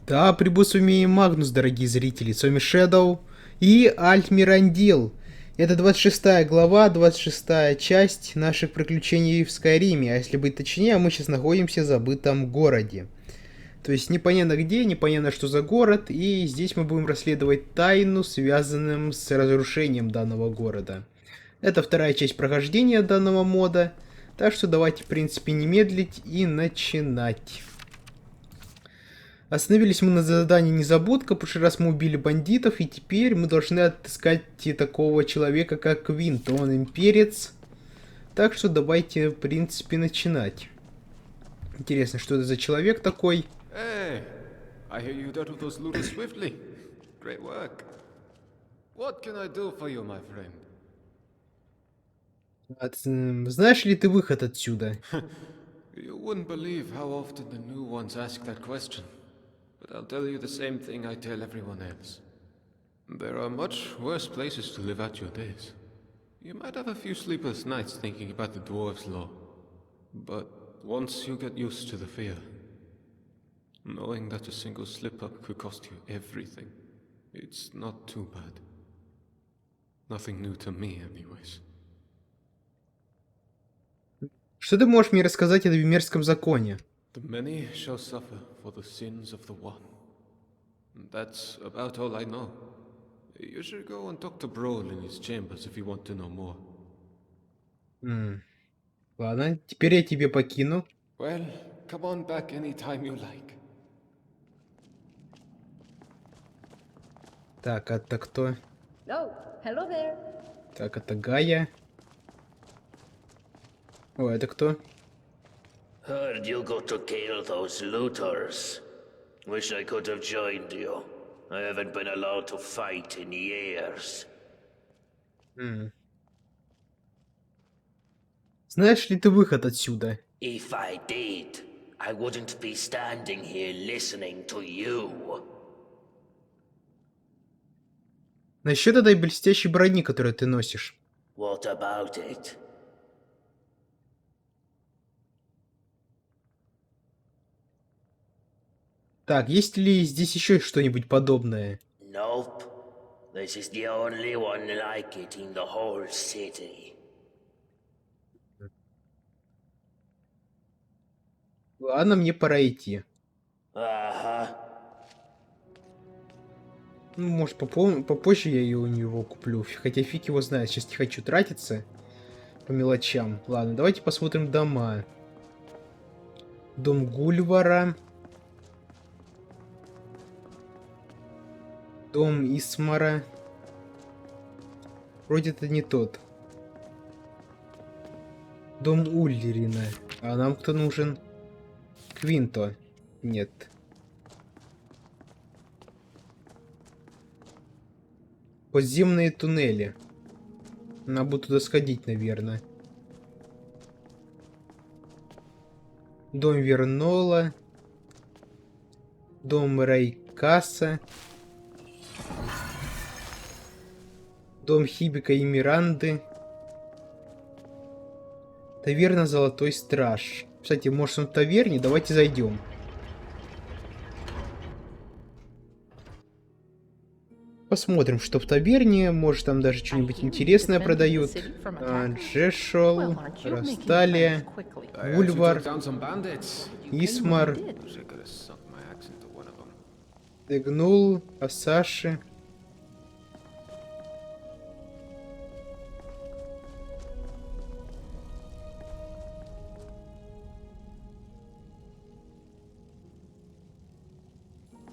Да, прибыл с вами Магнус, дорогие зрители, с вами Shadow и Андил. Это 26 глава, 26 часть наших приключений в Скайриме, а если быть точнее, мы сейчас находимся в забытом городе. То есть непонятно где, непонятно что за город, и здесь мы будем расследовать тайну, связанную с разрушением данного города. Это вторая часть прохождения данного мода, так что давайте, в принципе, не медлить и начинать. Остановились мы на задании незабудка, в прошлый раз мы убили бандитов, и теперь мы должны отыскать такого человека, как Квинт, он имперец. Так что давайте, в принципе, начинать. Интересно, что это за человек такой? Hey, I hear you dealt with those looters swiftly. Great work. What can I do for you, my friend? Знаешь ли ты выход отсюда? You wouldn't believe how often the new ones ask that question. But I'll tell you the same thing I tell everyone else. There are much worse places to live out your days. You might have a few sleepless nights thinking about the dwarves' law. But once you get used to the fear, knowing that a single slip-up could cost you everything, it's not too bad. Nothing new to me, anyways. Что ты можешь мне рассказать о мерзком законе? The many shall suffer for the sins of the one. That's about all I know. You should go and talk to Brawl in his chambers if you want to know more. Ладно, теперь я тебе покину. Well, come on back anytime you like. Так, это кто? Oh, hello there. Так, это Гая. О, это кто? Heard you got to kill those looters. Wish I could have joined you. I haven't been allowed to fight in years. Знаешь ли ты выход отсюда? If I did, I wouldn't be standing here listening to you. Насчет этой блестящей брони, которую ты носишь. What about it? Так, есть ли здесь еще что-нибудь подобное? Nope. This is the only one like it in the whole city. Ладно, мне пора идти. Ага. Ну, может, попозже я ее у него куплю. Хотя фиг его знает, сейчас не хочу тратиться по мелочам. Ладно, давайте посмотрим дома. Дом Гульвара. Дом Исмара. Вроде это не тот. Дом Ульрина. А нам кто нужен? Квинто. Нет. Подземные туннели. Надо будет туда сходить, наверное. Дом Вернола. Дом Райкаса. Дом Хибика и Миранды. Таверна Золотой Страж. Кстати, может он в таверне? Давайте зайдем. Посмотрим, что в таверне. Может, там даже что-нибудь интересное продают. Джешол, Расталия, Гульвар, Исмар, Дегнул, Асаши.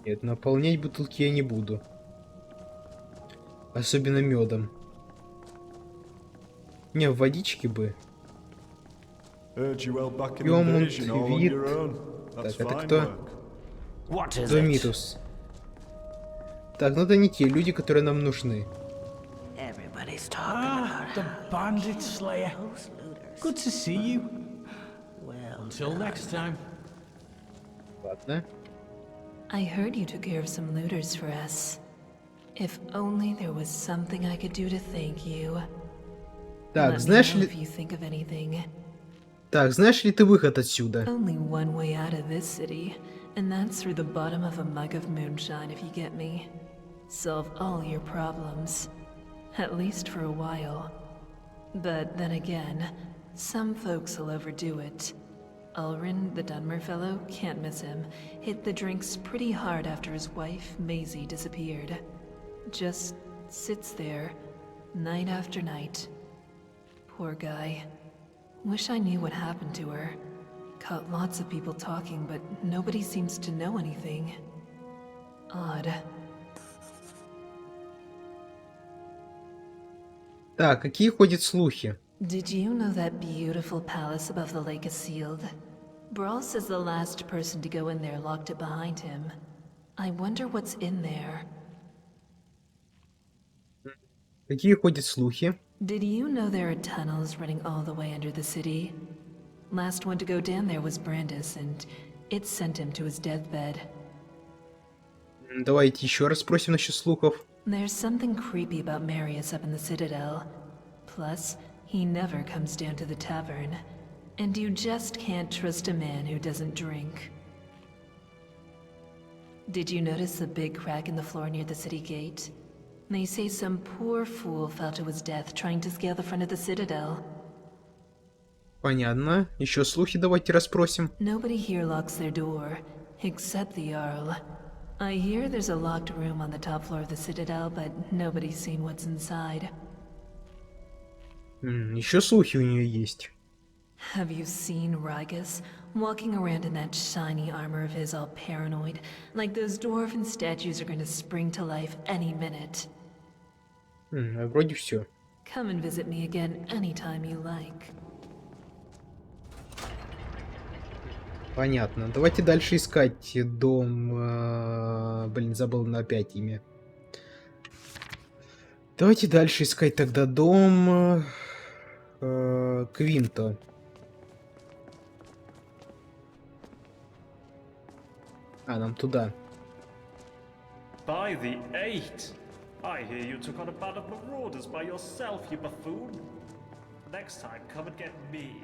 Нет, наполнять бутылки я не буду. Особенно медом. Не, в водичке бы. Йомунд, вид. Так, это кто? Домитус. Так, ну это не те люди, которые нам нужны. The bandit slayer. Good to see you. Until next time. Ладно. I heard you took care of some looters for us. If only there was something I could do to thank you. Так, Let me знаешь know ли... if you think of anything. Так, знаешь ли ты выход отсюда? Only one way out of this city, And that's through the bottom of a mug of moonshine, if you get me. Solve all your problems. At least for a while. But then again, some folks will overdo it. Ulrin, the Dunmer fellow, can't miss him, hit the drinks pretty hard after his wife, Maisie, disappeared. Just sits there, night after night. Poor guy. Wish I knew what happened to her. Caught lots of people talking, but nobody seems to know anything. Odd. Так, какие ходят слухи? Did you know that beautiful palace above the lake is sealed? Brawl says the last person to go in there locked it behind him. I wonder what's in there. Какие ходят слухи? Did you know there are tunnels running all the way under the city? Last one to go down there was Brandis, and it sent him to his deathbed. Давайте еще раз спросим насчет слухов. There's something creepy about Marius up in the Citadel. Plus, he never comes down to the tavern. And you just can't trust a man who doesn't drink. Did you notice the big crack in the floor near the city gate? They say some poor fool fell to his death trying to scale the front of the Citadel. Понятно. Еще слухи давайте расспросим. Nobody here locks their door, except the Jarl. I hear there's a locked room on the top floor of the Citadel, but nobody's seen what's inside. Еще слухи у нее есть. Have you seen Rygus walking around in that shiny armor of his, all paranoid, like those dwarven statues are going to spring to life any minute? Вроде все. Come and visit me again anytime you like. Понятно. Давайте дальше искать дом... Блин, забыл на опять имя. Давайте дальше искать тогда дом... Квинто. Нам туда. By the eight! I hear you took on a band of marauders by yourself, you buffoon. Next time, come and get me.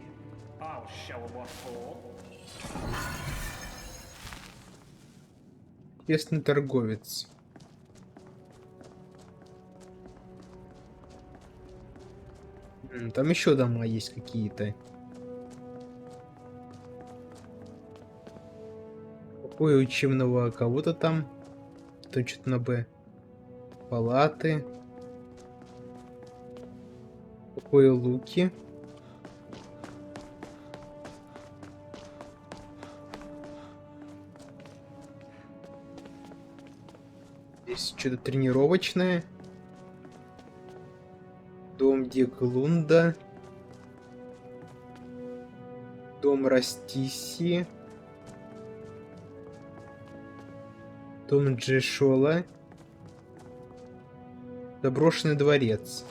I'll show 'em what for. Честный торговец. Там еще дома есть какие-то. Какое учебного кого-то там. То что-то на Б. Палаты. Какое луки. Здесь что-то тренировочное. Дом Деглунда. Дом Растиси. Дом Джешола. Заброшенный дворец.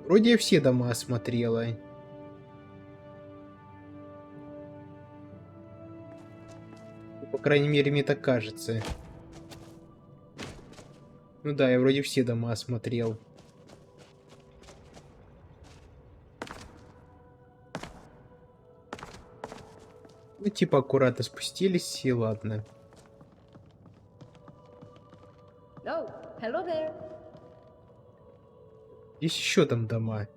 Вроде я все дома осмотрела. По крайней мере, мне так кажется. Ну да, я вроде все дома осмотрел. Ну, типа, аккуратно спустились, и ладно. Oh, hello there. Есть еще там дома.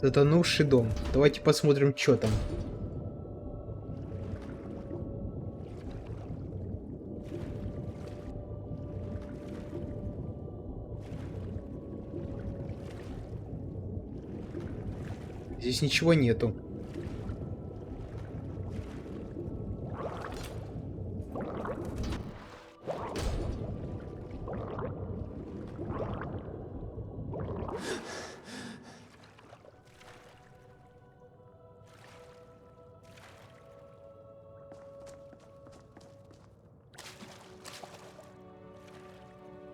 Затонувший дом. Давайте посмотрим, что там. Здесь ничего нету.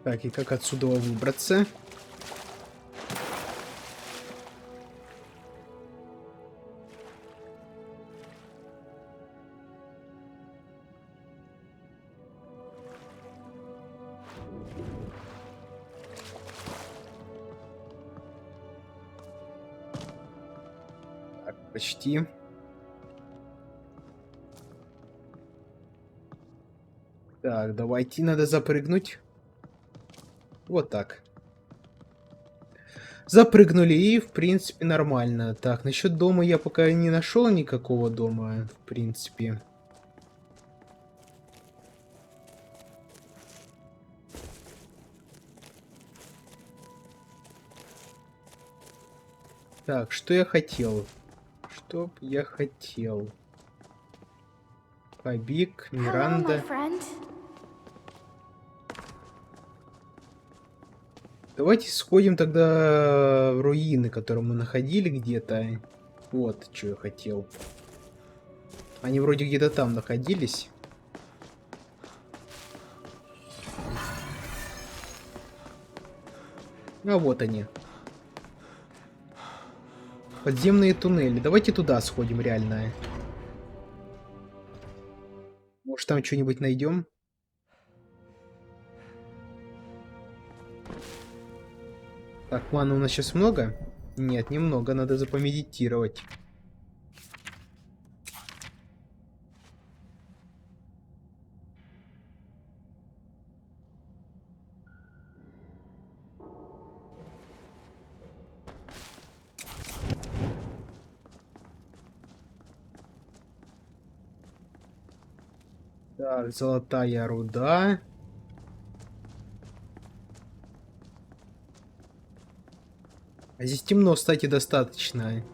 Так, и как отсюда выбраться? Так, почти. Так, давайте, надо запрыгнуть. Вот так. Запрыгнули и, в принципе, нормально. Так, насчет дома я пока не нашел никакого дома, в принципе. Так, что я хотел? Что б я хотел? Побег, Миранда. Давайте сходим тогда в руины, которые мы находили где-то. Вот, что я хотел. Они вроде где-то там находились. А вот они. Подземные туннели. Давайте туда сходим, реально. Может, там что-нибудь найдем? Так, маны у нас сейчас много? Нет, немного, надо запомедитировать. Так, золотая руда. А здесь темно, кстати, достаточно.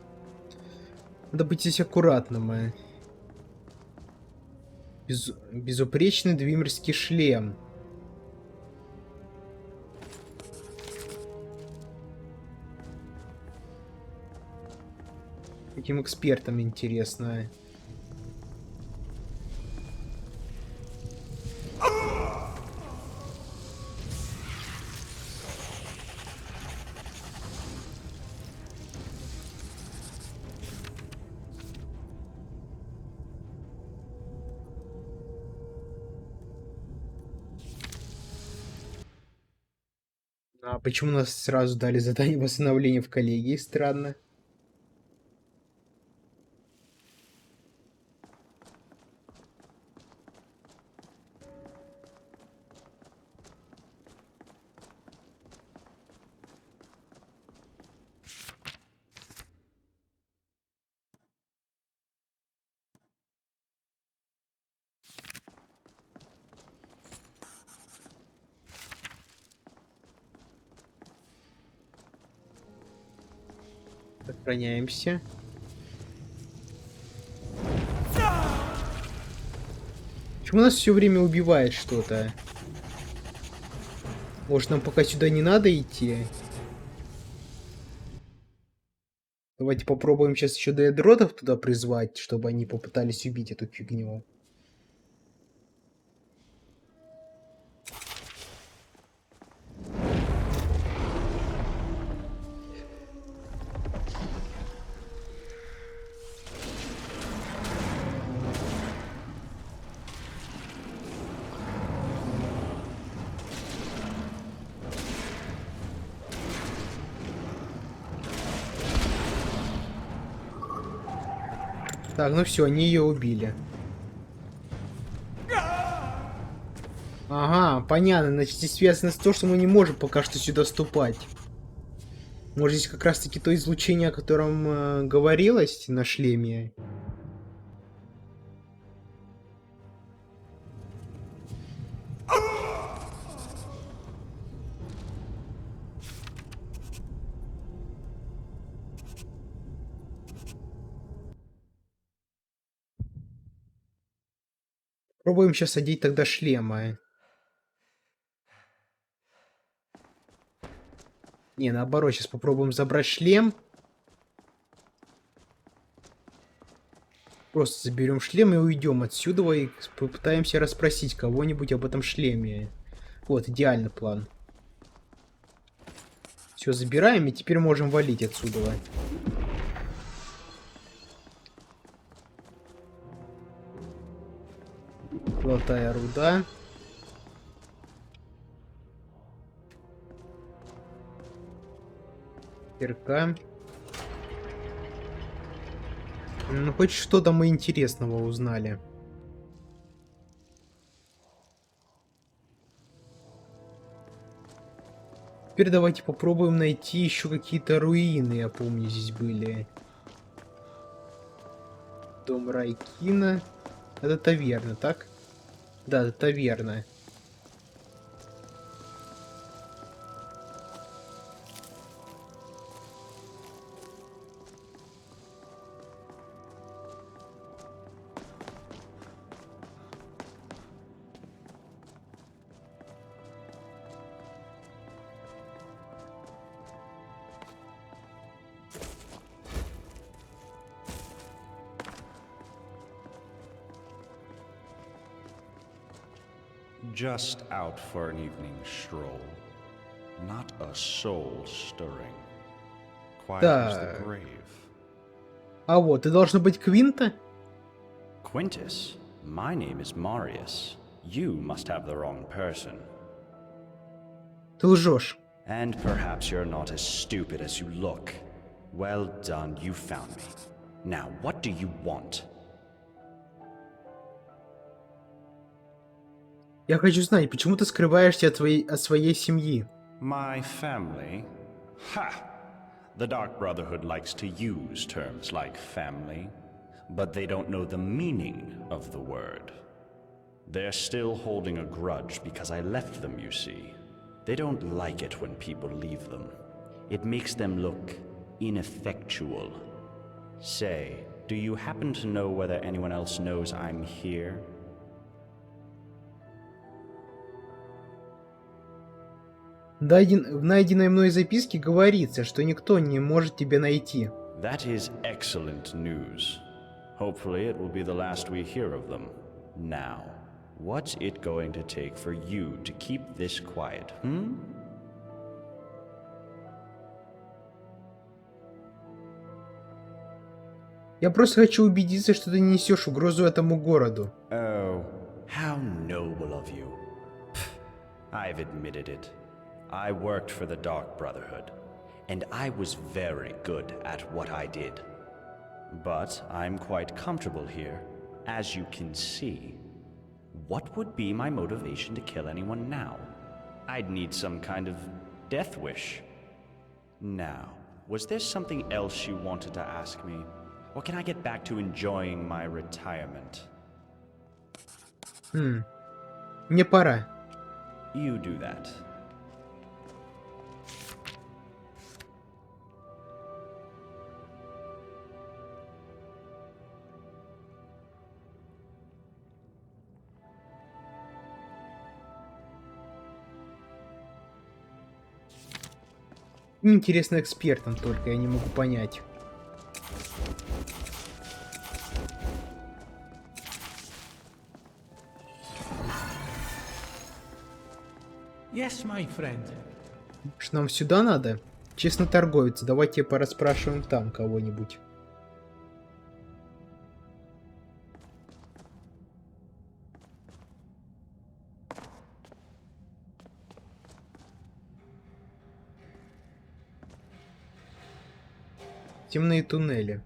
Надо быть здесь аккуратным. Безупречный двимерский шлем. Каким экспертам интересно. А почему нас сразу дали задание восстановления в коллегии? Странно. Сохраняемся. Почему нас все время убивает что-то? Может, нам пока сюда не надо идти? Давайте попробуем сейчас еще дедротов туда призвать, чтобы они попытались убить эту фигню. Так, ну все, они ее убили. Ага, понятно, значит здесь связано с тем, что мы не можем пока что сюда ступать. Может здесь как раз таки то излучение, о котором говорилось на шлеме. Пробуем сейчас одеть тогда шлемы. Не, наоборот, сейчас попробуем забрать шлем. Просто заберем шлем и уйдем отсюда и попытаемся расспросить кого-нибудь об этом шлеме. Вот, идеальный план. Все, забираем и теперь можем валить отсюда. Золотая руда. Кирка. Ну, хоть что-то мы интересного узнали. Теперь давайте попробуем найти еще какие-то руины, я помню, здесь были. Дом Райкина. Это таверна, так? Да, это таверна. Just out for an evening stroll. Not a soul stirring. Quiet as the grave. А вот, ты должна быть Квинта? Quintus, my name is Marius. You must have the wrong person. Ты лжешь. And perhaps you're not as stupid as you look. Well done, you found me. Now, what do you want? Я хочу знать, почему ты скрываешься от своей семьи? My family? Ha! The Dark Brotherhood likes to use terms like family, but they don't know the meaning of the word. They're still holding a grudge because I left them, you see. They don't like it when people leave them. It makes them look ineffectual. Say, do you happen to know whether anyone else knows I'm here? В найденной мной записке говорится, что никто не может тебя найти. That is excellent news. Hopefully it will be the last we hear of them. Now, what's it going to take for you to keep this quiet, Я просто хочу убедиться, что ты не несешь угрозу этому городу. Oh, how noble of you. I've admitted it. I worked for the Dark Brotherhood, and I was very good at what I did. But I'm quite comfortable here, as you can see. What would be my motivation to kill anyone now? I'd need some kind of death wish. Now, was there something else you wanted to ask me? Or can I get back to enjoying my retirement? Мне пора. You do that. Интересно экспертом только, я не могу понять. Yes, my friend. Что нам сюда надо? Честно, торговец, давайте порасспрашиваем там кого-нибудь. Темные туннели.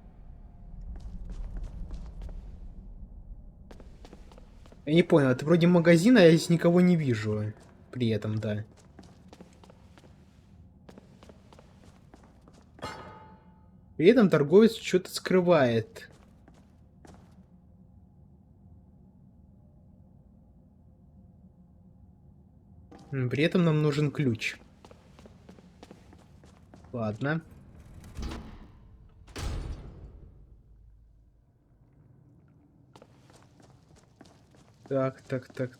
Я не понял, это вроде магазина, а я здесь никого не вижу. При этом, да. При этом торговец что-то скрывает. При этом нам нужен ключ. Ладно.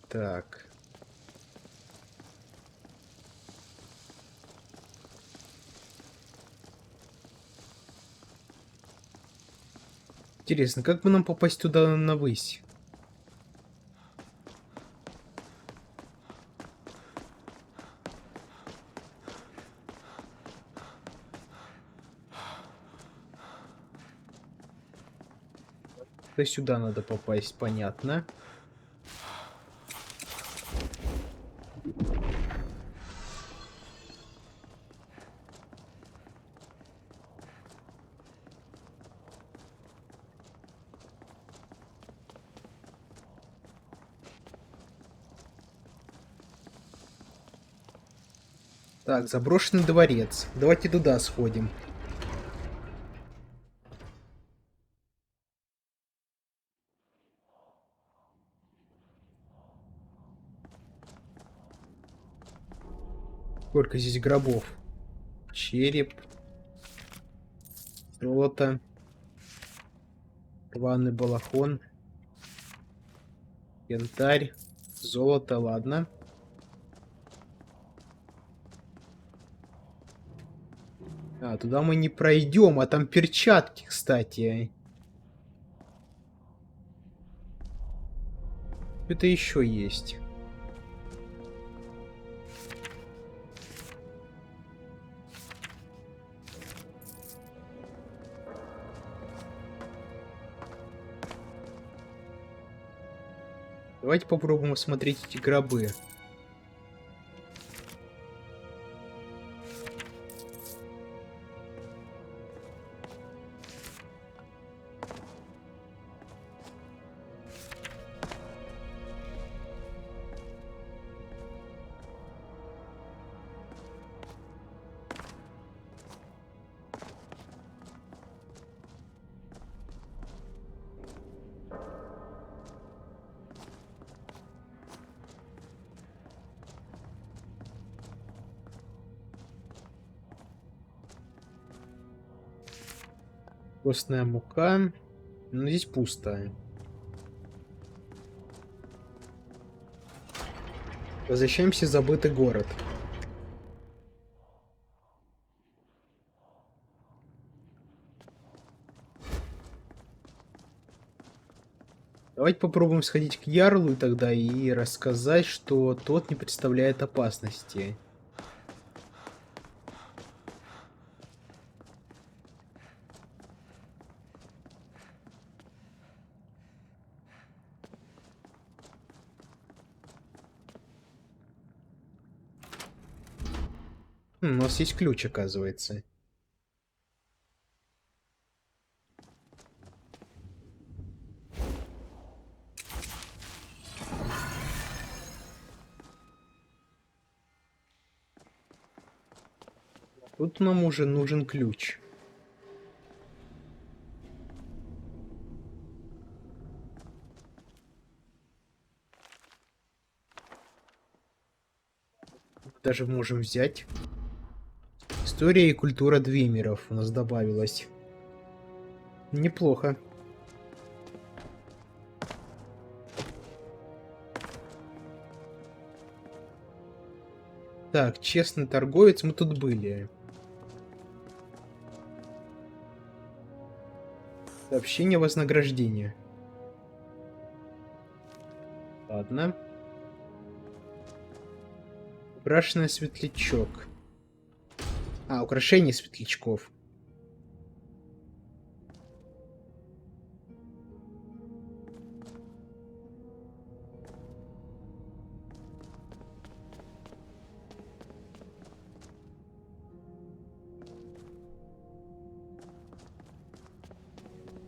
Так. Интересно, как бы нам попасть туда навысь? То сюда надо попасть, понятно. Так, заброшенный дворец. Давайте туда сходим. Сколько здесь гробов? Череп. Золото. Рваный балахон. Янтарь. Золото, ладно. А, туда мы не пройдем, а там перчатки, кстати. Это еще есть. Давайте попробуем осмотреть эти гробы. Костная мука. Но здесь пусто. Возвращаемся в забытый город. Давайте попробуем сходить к Ярлу тогда и рассказать, что тот не представляет опасности. У нас есть ключ, оказывается. Тут нам уже нужен ключ. Даже можем взять. История и культура двимеров у нас добавилась. Неплохо. Так, честный торговец, мы тут были. Сообщение вознаграждения. Ладно. Украшенный светлячок. А, украшение светлячков.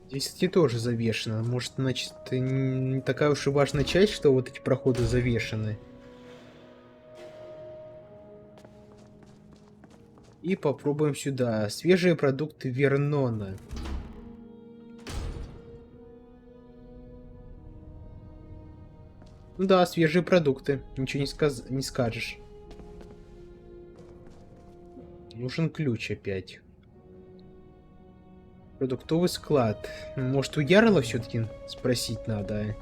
Здесь, кстати, тоже завешено. Может, значит, не такая уж и важная часть, что вот эти проходы завешены. И попробуем сюда. Свежие продукты Вернона. Ну да, свежие продукты. Ничего не скажешь. Нужен ключ опять. Продуктовый склад. Может, у Ярла все-таки спросить надо?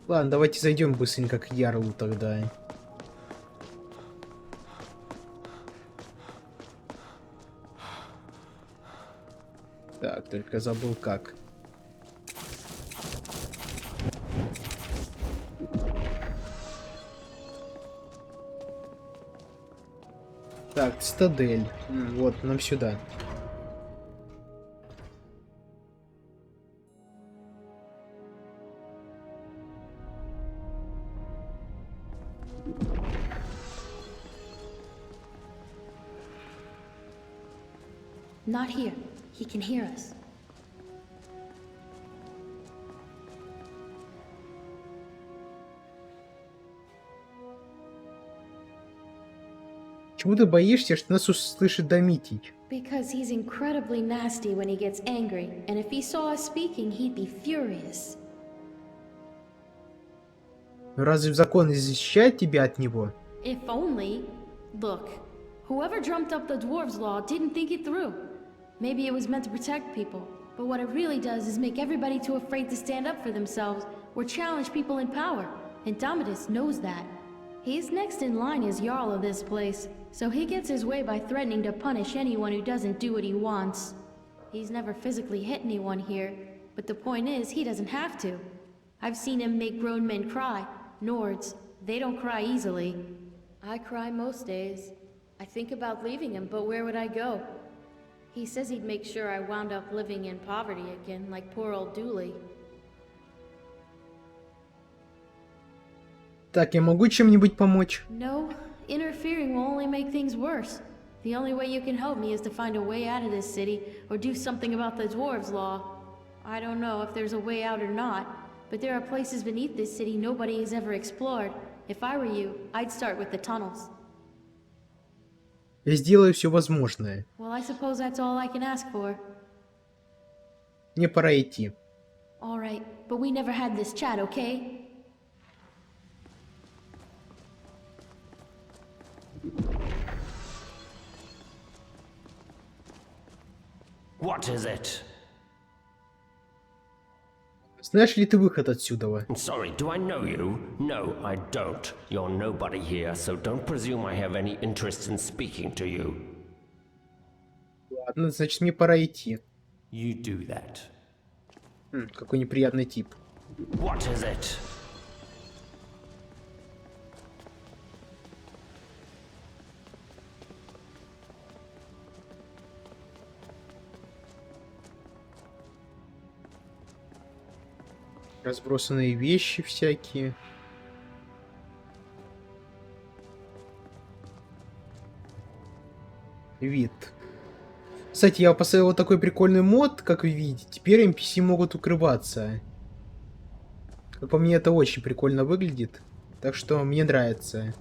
Ладно, давайте зайдем быстренько к Ярлу тогда. Так, только забыл как. Так, цитадель. Вот, нам сюда. Not here. He can hear us. Почему ты боишься, что нас услышит Домитий? Because he's incredibly nasty when he gets angry, and if he saw us speaking, he'd be furious. Но разве закон защищает тебя от него? If only. Look, whoever dreamt up the dwarves' law didn't think it through. Maybe it was meant to protect people, but what it really does is make everybody too afraid to stand up for themselves or challenge people in power, and Domitus knows that. He's next in line as Jarl of this place, so he gets his way by threatening to punish anyone who doesn't do what he wants. He's never physically hit anyone here, but the point is he doesn't have to. I've seen him make grown men cry. Nords, they don't cry easily. I cry most days. I think about leaving him, but where would I go? He says he'd make sure I wound up living in poverty again, like poor old Dooley. Так, я могу чем-нибудь помочь? No, interfering will only make things worse. The only way you can help me is to find a way out of this city, or do something about the dwarves' law. I don't know if there's a way out or not, but there are places beneath this city nobody has ever explored. If I were you, I'd start with the tunnels. Я сделаю все возможное. Well, I suppose that's all I can ask for. Мне пора идти. All right, but we never had this chat, okay? What is it? Знаешь ли ты выход отсюда? Sorry, do I know you? No, I don't. You're nobody here, so don't presume I have any interest in speaking to you. Ладно, значит, мне пора идти. You do that. Какой неприятный тип. What is it? Разбросанные вещи всякие. Вид. Кстати, я поставил вот такой прикольный мод, как вы видите. Теперь NPC могут укрываться. Как по мне, это очень прикольно выглядит. Так что мне нравится.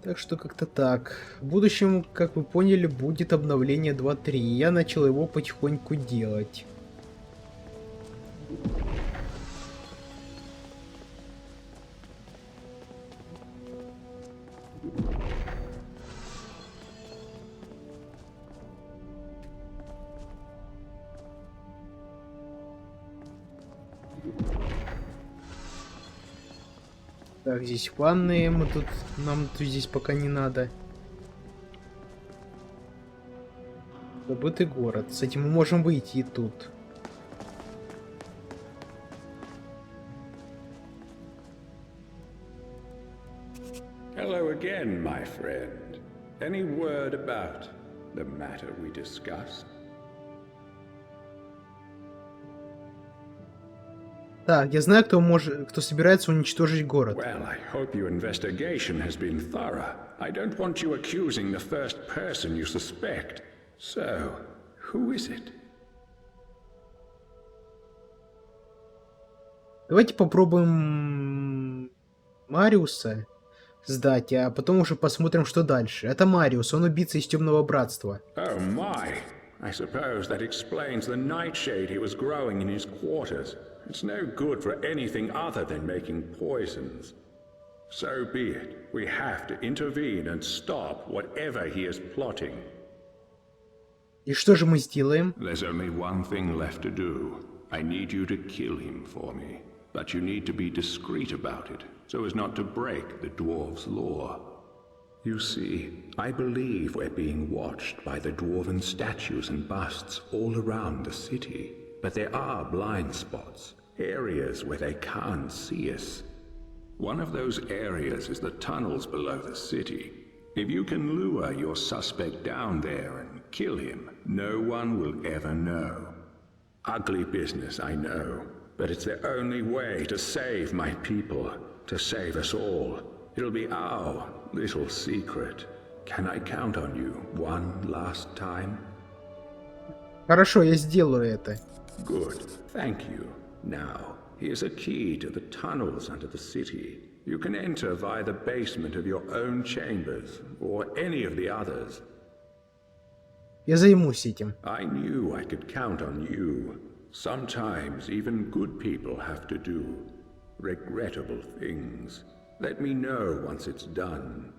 Так что как-то так. В будущем, как вы поняли, будет обновление 2.3. И я начал его потихоньку делать. Так, здесь ванные, нам тут здесь пока не надо. Забытый город. С этим мы можем выйти и тут. Hello again, my friend. Any word about the matter we discussed? Так, я знаю, кто собирается уничтожить город. Well, I hope your investigation has been thorough. I don't want you accusing the first person you suspect. So, who is it? Давайте попробуем Мариуса сдать, а потом уже посмотрим, что дальше. Это Мариус, он убийца из Темного Братства. Oh my! I suppose that explains the nightshade he was growing in his quarters. It's no good for anything other than making poisons. So be it. We have to intervene and stop whatever he is plotting. И что же мы сделаем? There's only one thing left to do. I need you to kill him for me. But you need to be discreet about it, so as not to break the dwarves' law. You see, I believe we're being watched by the dwarven statues and busts all around the city. But there are blind spots, areas where they can't see us. One of those areas is the tunnels below the city. If you can lure your suspect down there and kill him, no one will ever know. Ugly business, I know, but it's the only way to save my people, to save us all. It'll be our little secret. Can I count on you one last time? Хорошо, я сделаю это. Good, thank you. Now, here's a key to the tunnels under the city. You can enter via the basement of your own chambers, or any of the others. Я займусь этим. I knew I could count on you. Sometimes even good people have to do regrettable things. Let me know once it's done.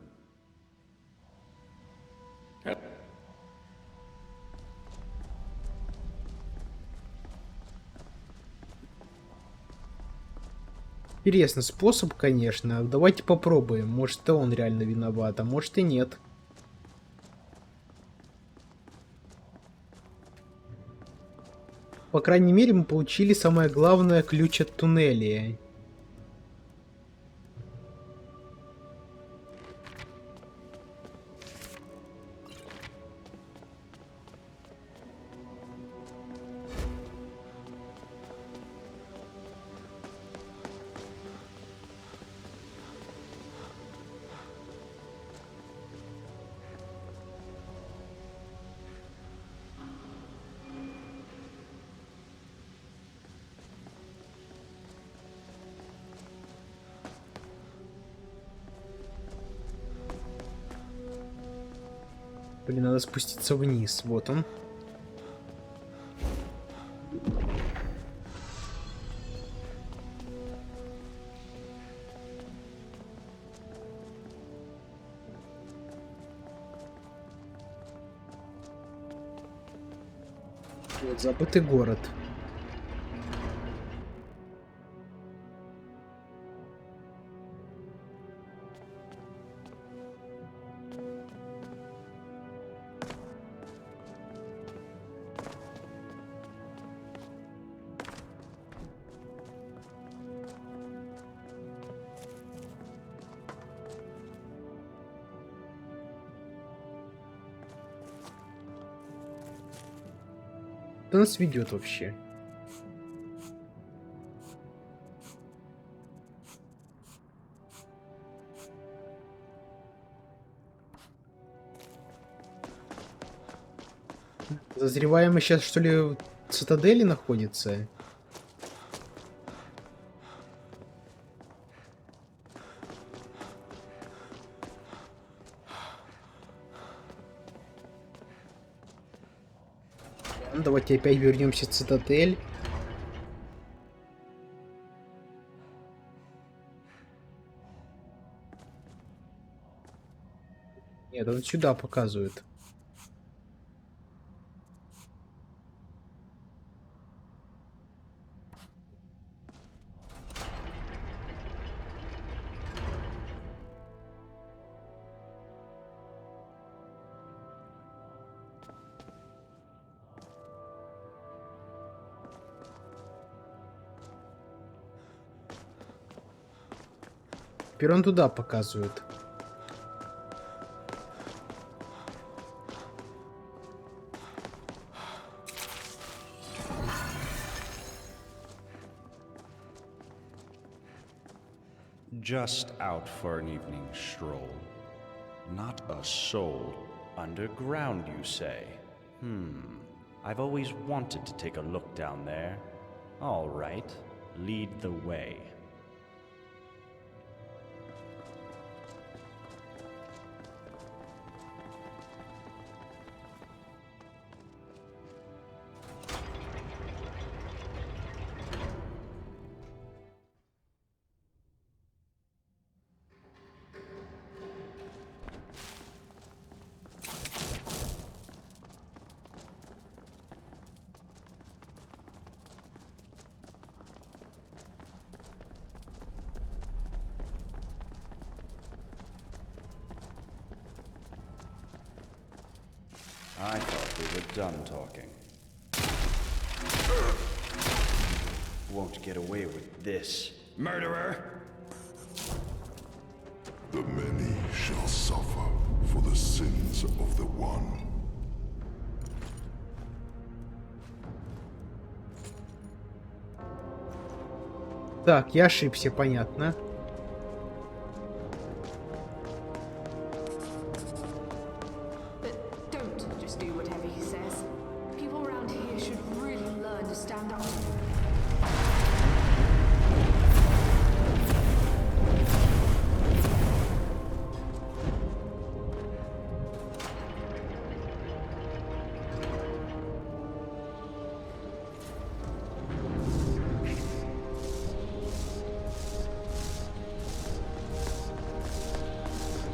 Интересный способ, конечно. Давайте попробуем. Может, это он реально виноват, а может и нет. По крайней мере, мы получили самое главное — ключ от туннеля. Блин, надо спуститься вниз. Вот он. Вот, забытый город. Кто нас ведет вообще? Подозреваемый сейчас, что ли, в цитадели находится? Давайте опять вернемся в цитадель. Нет, он сюда показывает. Теперь он туда показывает. Just out for an evening stroll. Not a soul. Underground, you say? I've always wanted to take a look down there. All right, lead the way. I thought we were done talking. Won't get away with this, murderer! The many shall suffer for the sins of the one. Так, я ошибся, понятно.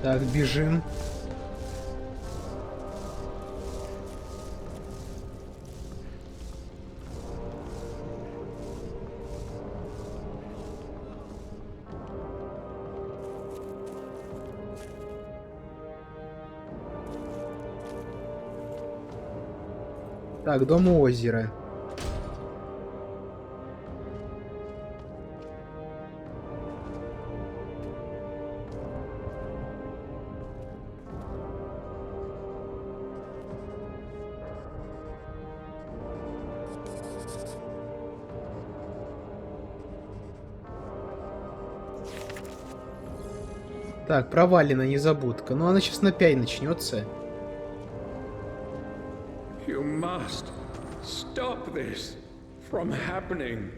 Так, бежим. Так, дом у озера. Так, провалена незабудка. Ну, она сейчас на 5 начнется. You must stop this from happening.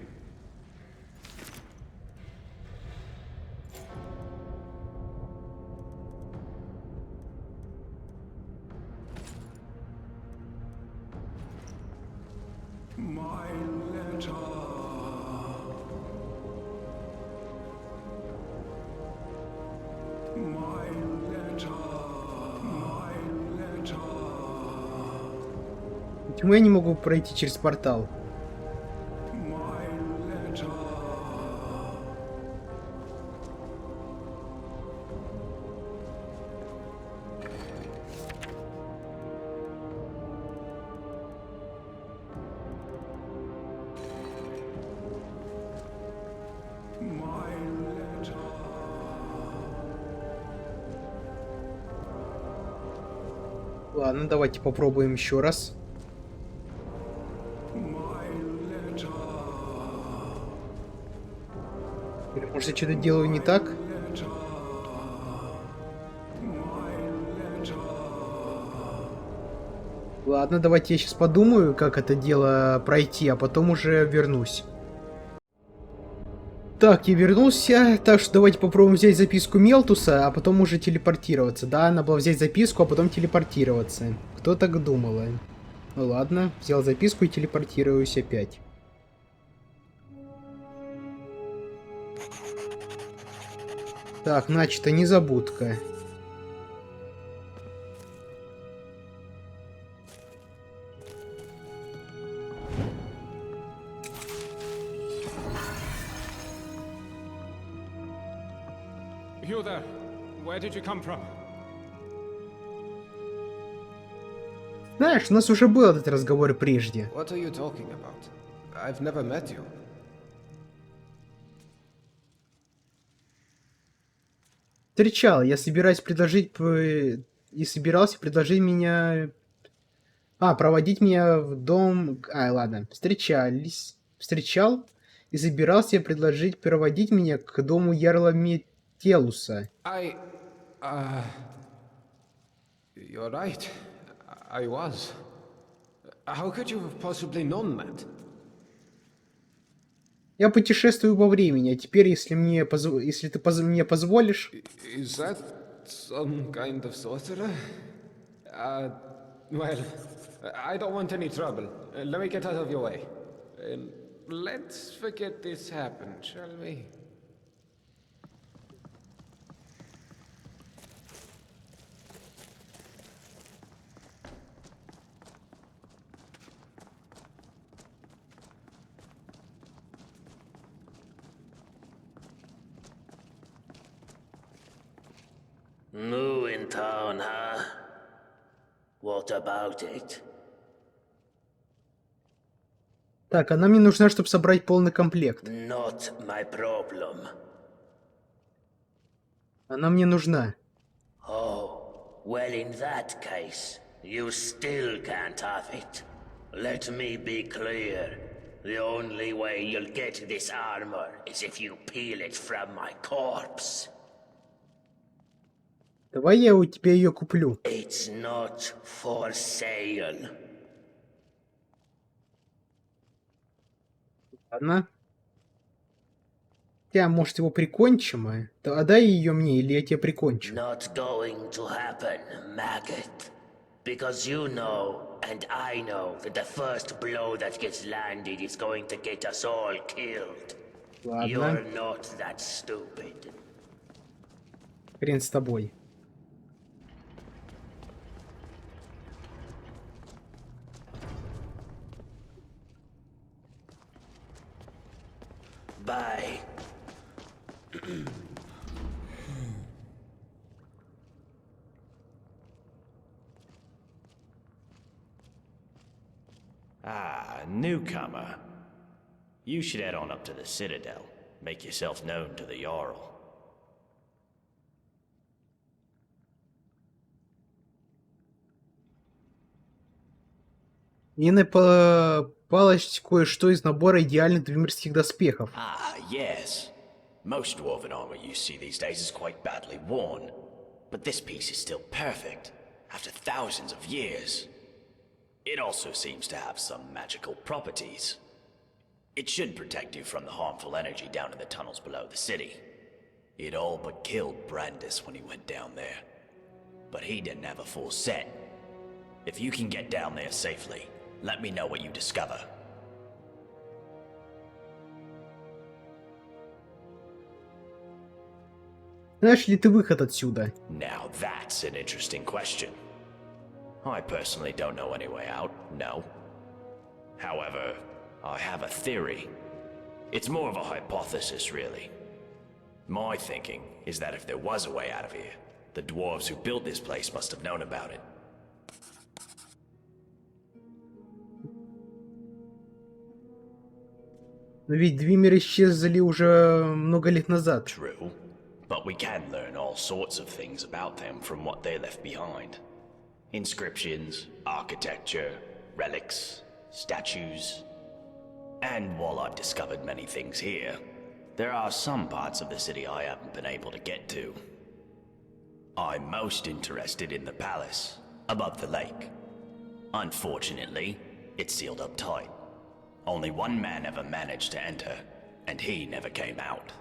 My letter. My letter. My letter. Почему я не могу пройти через портал? My letter. My letter. Ладно, давайте попробуем еще раз. My letter. Или, может, я что-то делаю не так? Letter. My letter. Ладно, давайте я сейчас подумаю, как это дело пройти, а потом уже вернусь. Так, я вернулся, так что давайте попробуем взять записку Мелтуса, а потом уже телепортироваться. Да, надо было взять записку, а потом телепортироваться. Кто так думал? Ну ладно, взял записку и телепортируюсь опять. Так, начато незабудка. You there? Where did you come from? Знаешь, у нас уже был этот разговор прежде. What are you talking about? I've never met you. Встречал, я собираюсь предложить... И собирался предложить меня... проводить меня в дом... ладно. Встречал и собирался предложить проводить меня к дому ярла Метелуса. You're right. I was. How could you have possibly known that? Я путешествую во времени, а теперь, если мне мне позволишь... Is that some kind of sorcerer? Well, I don't want any trouble. Let me get out of your way. Let's forget this happened, shall we? New in town, huh? What about it? Так, она мне нужна, чтобы собрать полный комплект. Not my problem. Она мне нужна. Oh, well in that case, you still can't have it. Let me be clear. The only way you'll get this armor is if you peel it from my corpse. Давай я у тебя ее куплю. It's not for sale. Ладно. Я, может, его прикончим, а? Дай ее мне, или я тебя прикончу. Not going to happen, maggot. Because you know, and I know, that the first blow that gets landed is going to get us all killed. Ладно. You're not that stupid. Хрен с тобой. Goodbye. Ah, newcomer. You should head on up to the Citadel. Make yourself known to the Jarl. Мне напалось кое-что из набора идеальных двумирских доспехов. Ah, yes. Most dwarven armor you see these days is quite badly worn. But this piece is still perfect, after thousands of years. It also seems to have some magical properties. It should protect you from the harmful energy down in the tunnels below the city. It all but killed Brandis when he went down there. But he didn't have a full set. If you can get down there safely, let me know what you discover. Знаешь ли ты выход отсюда? Now that's an interesting question. I personally don't know any way out, no. However, I have a theory. It's more of a hypothesis, really. My thinking is that if there was a way out of here, the dwarves who built this place must have known about it. Но ведь Двимеры исчезли уже много лет назад. True, but we can learn all sorts of things about them from what they left behind. Inscriptions, architecture, relics, statues. And while I've discovered many things here, there are some parts of the city I haven't been able to get to. I'm most interested in the palace, above the lake. Unfortunately, it's sealed up tight. Only one man ever managed to enter, and he never came out.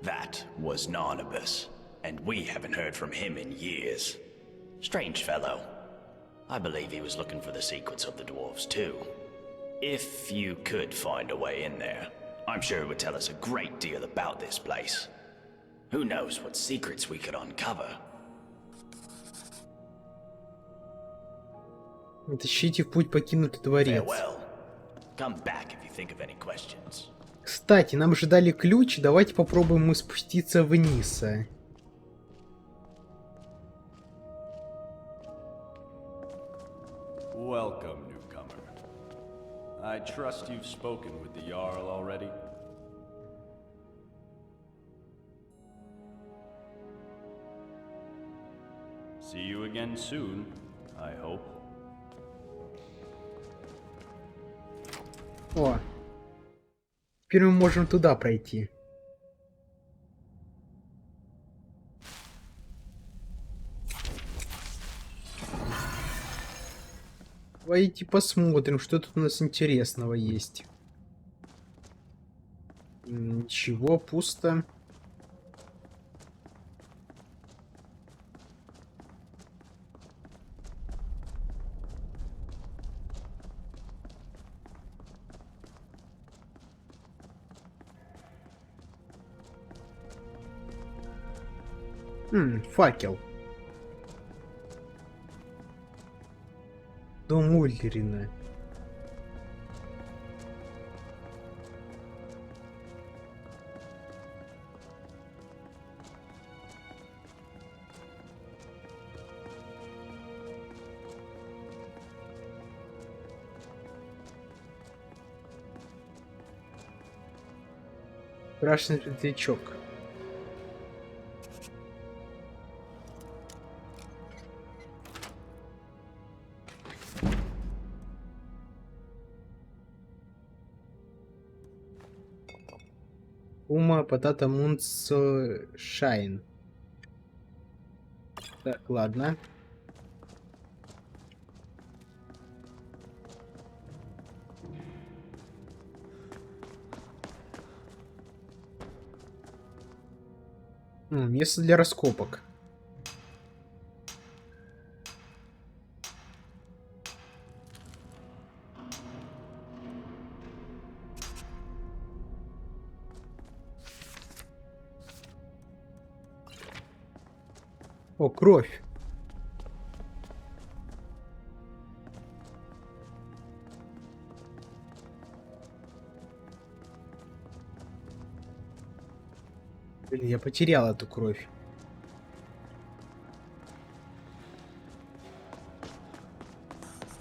That was Narnabas, and we haven't heard from him in years. Strange fellow. I believe he was looking for the secrets of the dwarves too. If you could find a way in there, I'm sure it would tell us a great deal about this place. Who knows what secrets we could uncover. Тащите в путь покинутый дворец. Farewell. Come back if you think of any questions. Кстати, нам же дали ключ, давайте попробуем мы спуститься вниз. Welcome, newcomer. I trust you've spoken with the Jarl already? See you again soon, I hope. О, теперь мы можем туда пройти. Давайте посмотрим, что тут у нас интересного есть. Ничего, пусто. Факел. Дом Ульрина. Красный светлячок. Ума Потата Мунс Шайн. Так, ладно. Место для раскопок. О, кровь. Блин, я потерял эту кровь.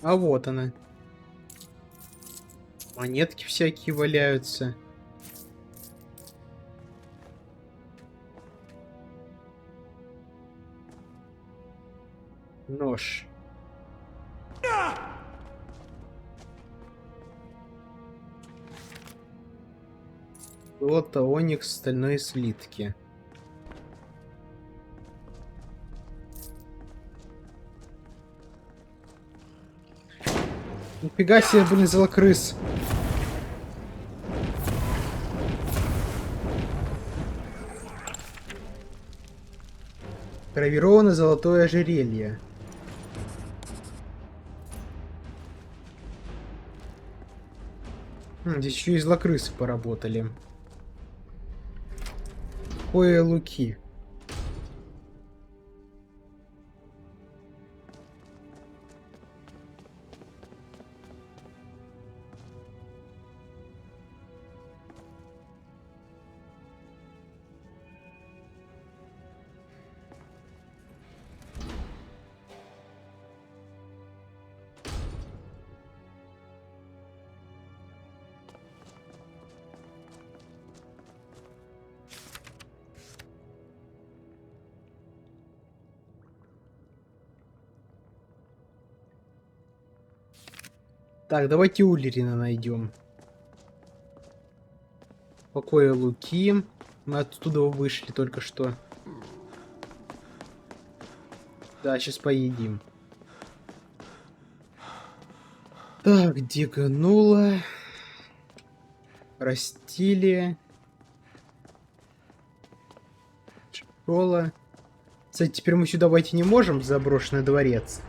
А вот она. Монетки всякие валяются. Нож. Золото, оникс, стальные слитки. Нифига себе, блин, злокрыс. Гравировано золотое ожерелье. Здесь еще и злокрысы поработали. Луки. Так, давайте Уллерина найдем. Покоя Луки. Мы оттуда вышли только что. Да, сейчас поедим. Так, Диганула. Растили. Школа. Кстати, теперь мы сюда войти не можем, в заброшенный дворец.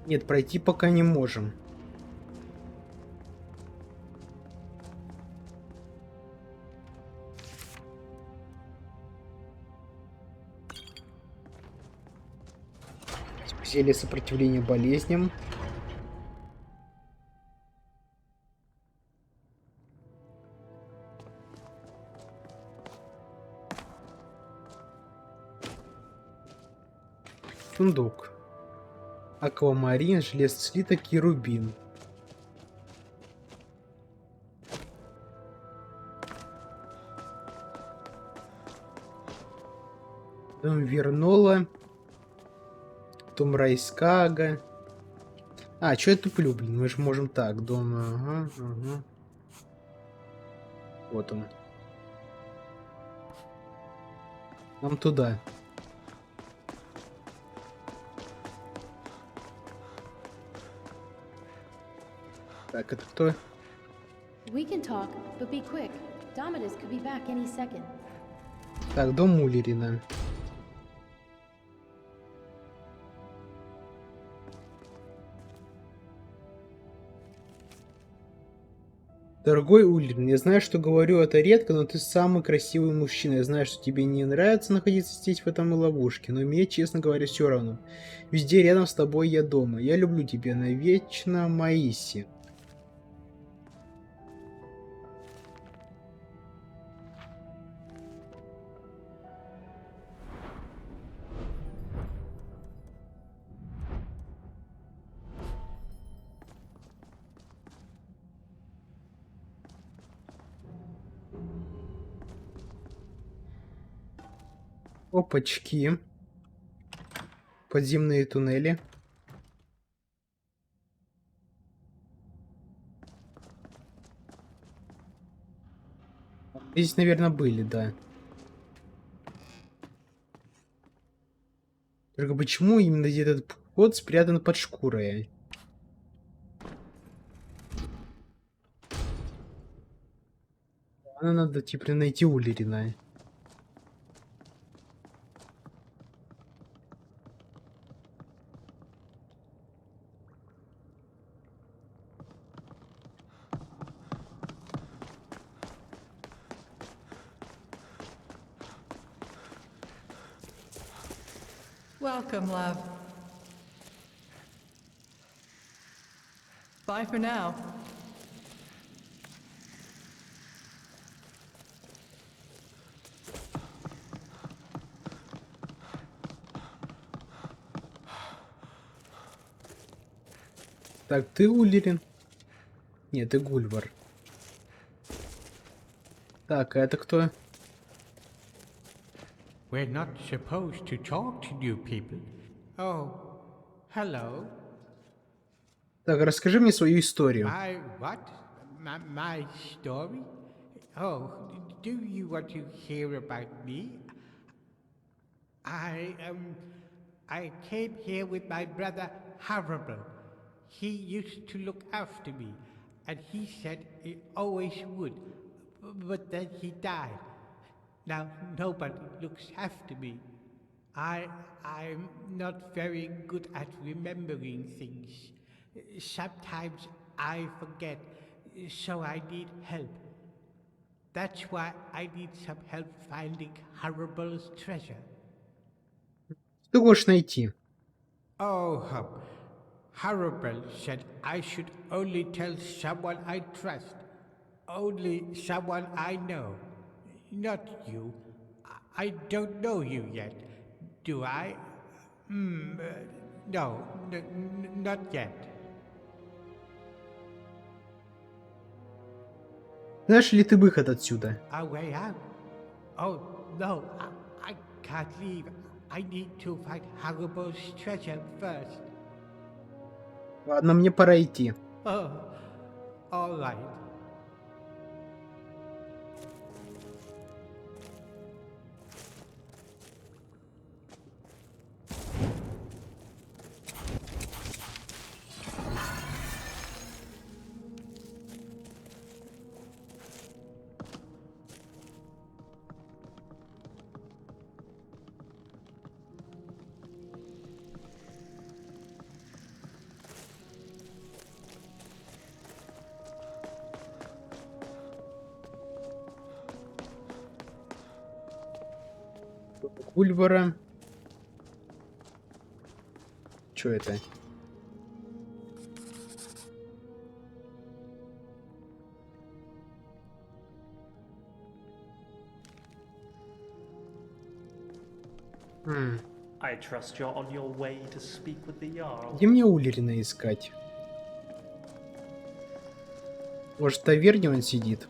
Нет, пройти пока не можем. Зелье сопротивления болезням. Сундук. Аквамарин, железный слиток и рубин. Дом Вернола. Дом Райскага. А, что я туплю, блин? Мы же можем так. Дом... Ага. Вот он. Нам туда. Так, это кто? We can talk, but be quick. Domitus could be back any second. Так, дом Уллерина. Дорогой Уллерин, я знаю, что говорю это редко, но ты самый красивый мужчина. Я знаю, что тебе не нравится находиться здесь в этом ловушке, но мне, честно говоря, все равно. Везде рядом с тобой я дома. Я люблю тебя навечно, Маиси. Опачки. Подземные туннели. Здесь, наверное, были, да. Только почему именно этот вход спрятан под шкурой? Надо, типа, найти Уллерина. Welcome, love. Bye for now. Так, ты Улерин? Нет, ты Гульвар. Так, а это кто? We're not supposed to talk to new people. Oh, hello. Так, расскажи мне свою историю. My what? My story? Oh, do you want to hear about me? I came here with my brother Horrible. He used to look after me, and he said he always would, but then he died. Now nobody looks after me. I'm not very good at remembering things. Sometimes I forget, so I need help. That's why I need some help finding Horrible's treasure. Что ты хочешь найти? Oh, Horrible said I should only tell someone I trust. Only someone I know. Not you. I don't know you yet. Do I? No, not yet. Знаешь ли ты выход отсюда? A way out? Oh, no, I can't leave. I need to find Horrible's treasure first. Ладно, мне пора идти. Oh, all right. Гульвара. Чё это? I trust you're on your way to speak with the Jarl. Где мне Улерина искать? Может, в таверне он сидит?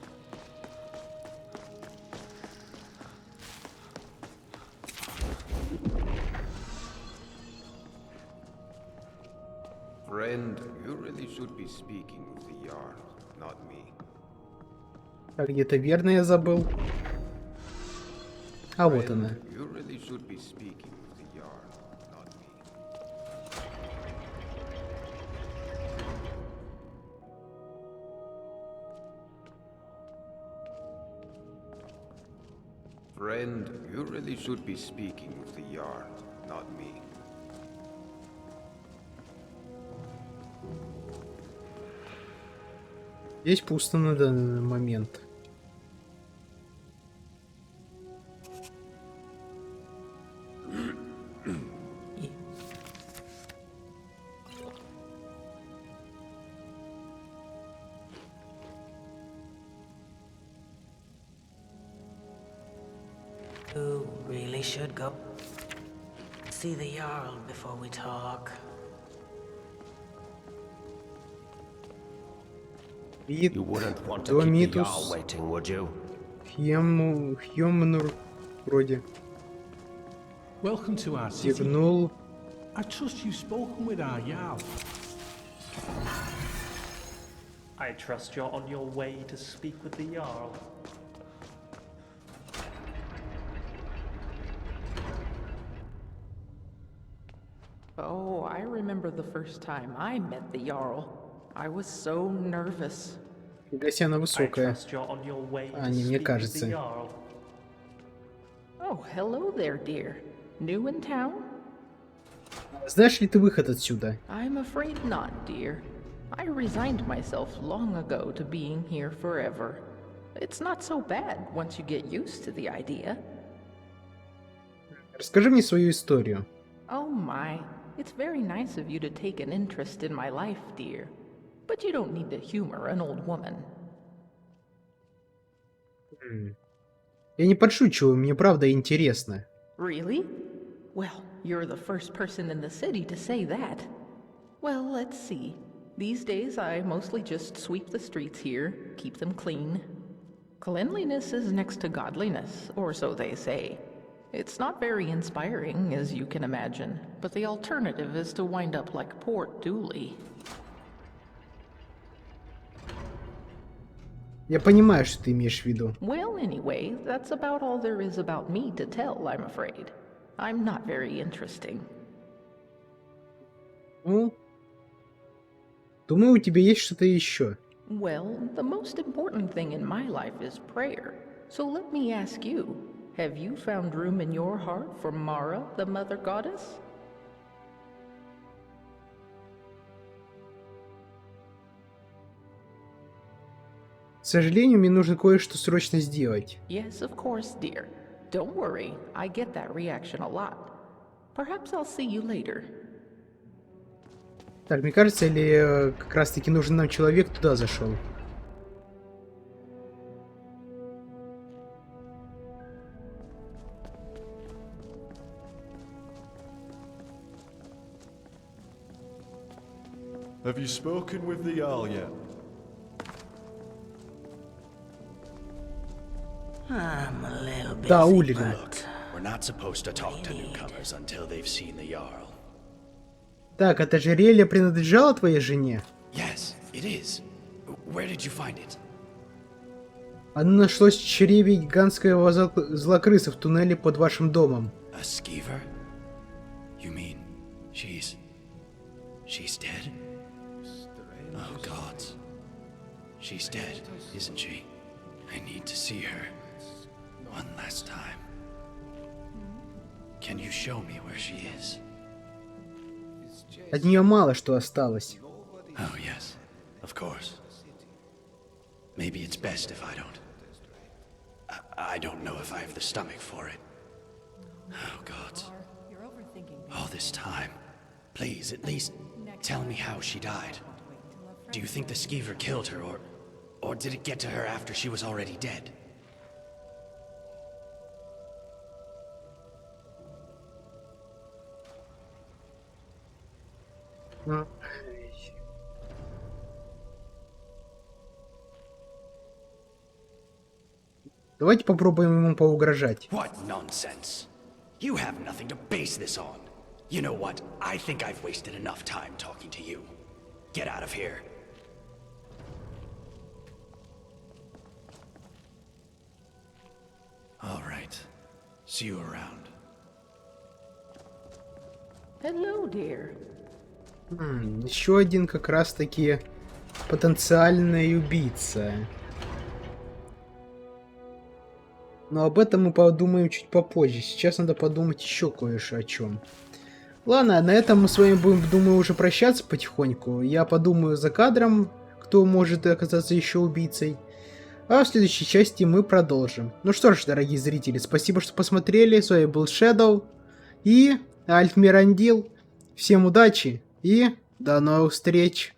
Friend, you really should be speaking with the Jarl, not me. А где-то верно я забыл. А вот Friend, она. you really should be speaking with the Jarl, not me. Friend, you really should be speaking with the Jarl, not me. Здесь пусто на данный момент. You really should go see the Jarl before we talk. You wouldn't want to keep the Jarl waiting, would you? Хьемнур вроде. Welcome to our city. Сигнул. I trust you've spoken with our Jarl. I trust you're on your way to speak with the Jarl. Oh, I remember the first time I met the Jarl. I was so nervous. Если она высокая. А, не, мне кажется. Oh, hello there, dear. New in town? Знаешь ли ты выход отсюда? I'm afraid not, dear. I resigned myself long ago to being here forever. It's not so bad once you get used to the idea. Расскажи мне свою историю. Oh my. It's very nice of you to take an interest in my life, dear. But you don't need to humor an old woman. Я не подшучиваю, мне правда интересно. Really? Well, you're the first person in the city to say that. Well, let's see. These days I mostly just sweep the streets here, keep them clean. Cleanliness is next to godliness, or so they say. It's not very inspiring, as you can imagine, but the alternative is to wind up like Port Dooley. Я понимаю, что ты имеешь в виду. Well, anyway, that's about all there is about me to tell, I'm afraid. I'm not very interesting. Ну, думаю, у тебя есть что-то еще. Well, the most important thing in my life is prayer. So let me ask you, have you found room in your heart for Mara, the mother goddess? К сожалению, мне нужно кое-что срочно сделать. Yes, of course, dear. Don't worry, I get that reaction a lot. Perhaps I'll see you later. Так, мне кажется, или как раз-таки нужен нам человек туда зашел. Have you spoken with the Jarl yet? I'm a little busy, Да, Улина. but We're not supposed to talk to newcomers until they've seen the Jarl. Так, это ожерелье принадлежало твоей жене? Yes, it is. Where did you find it? Оно нашлось в чреве гигантского злокрыса в туннеле под вашим домом. A skeever? You mean she's dead? Oh gods. She's dead, isn't she? I need to see her one last time. Can you show me where she is? От нее мало что осталось. Oh yes, of course. Maybe it's best if I don't. I don't know if I have the stomach for it. Oh gods. All this time. Please, at least tell me how she died. Do you think the skeever killed her, or did it get to her after she was already dead? Давайте попробуем ему поугрожать. What nonsense! You have nothing to base this on. You know what? I think I've wasted enough time talking to you. Get out of here. All right. See you around. Hello, dear. Еще один как раз-таки потенциальный убийца. Но об этом мы подумаем чуть попозже. Сейчас надо подумать еще кое-что о чем. Ладно, на этом мы с вами будем, думаю, уже прощаться потихоньку. Я подумаю за кадром, кто может оказаться еще убийцей. А в следующей части мы продолжим. Ну что ж, дорогие зрители, спасибо, что посмотрели. С вами был Shadow и Андил. Всем удачи и до новых встреч!